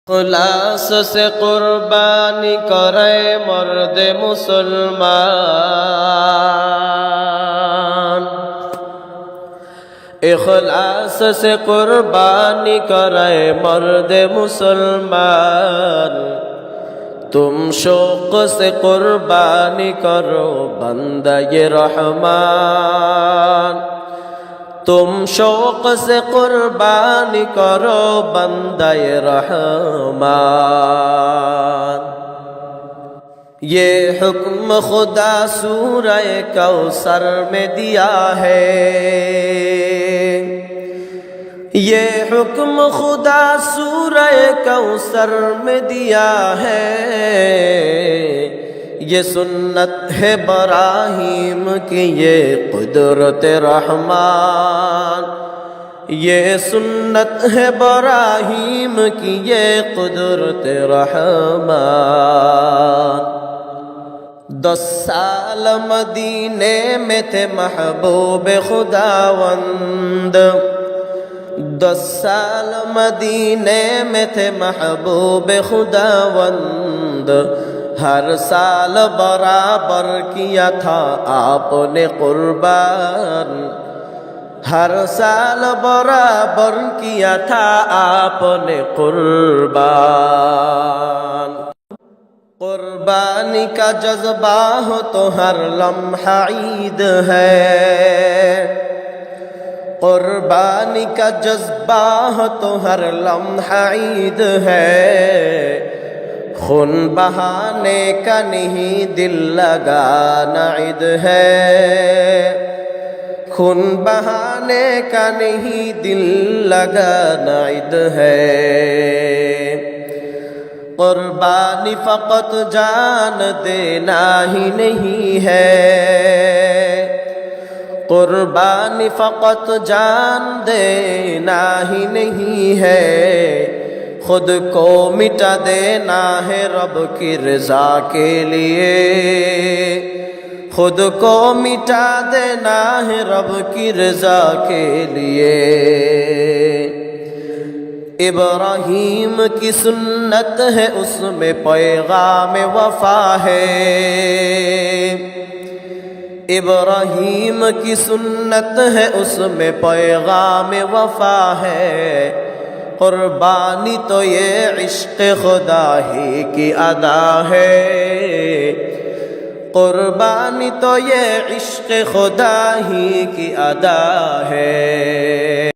इखलास से कुर्बानी करे मर्द मुसलमान। इखलास से कुर्बानी करे मर्द मुसलमान। तुम शौक से कुर्बानी करो बंदे रहमान। तुम शौक से कुर्बानी करो बंदे रहमान। ये हुक्म खुदा सूरह कौसर में दिया है। ये हुक्म खुदा सूरह कौसर में दिया है। ये सुन्नत है इब्राहीम की ये कुदरत रहमान। ये सुन्नत है इब्राहीम की ये कुदरत रहमान। 10 साल मदीने में थे महबूब खुदावंद। 10 साल मदीने में थे महबूब खुदावंद। हर साल बराबर किया था आपने कुर्बान। हर साल बराबर किया था आपने कुर्बान। कुर्बानी का जज्बा हो तो हर लम्हा ईद है। कुर्बानी का जज्बा हो तो हर लम्हा ईद है। खून बहाने का नहीं दिल लगाना ईद है। खून बहाने का नहीं दिल लगाना ईद है। कुर्बानी फकत जान देना ही नहीं है। कुर्बानी फकत जान देना ही नहीं है। खुद को मिटा देना है रब की रज़ा के लिए। खुद को मिटा देना है रब की रज़ा के लिए। इब्राहीम की सुन्नत है उसमें पैगाम वफा है। इब्राहीम की सुन्नत है उसमें पैगाम वफा है। कुर्बानी तो ये इश्क़ खुदा ही की अदा है। कुर्बानी तो ये इश्क़ खुदा ही की अदा है।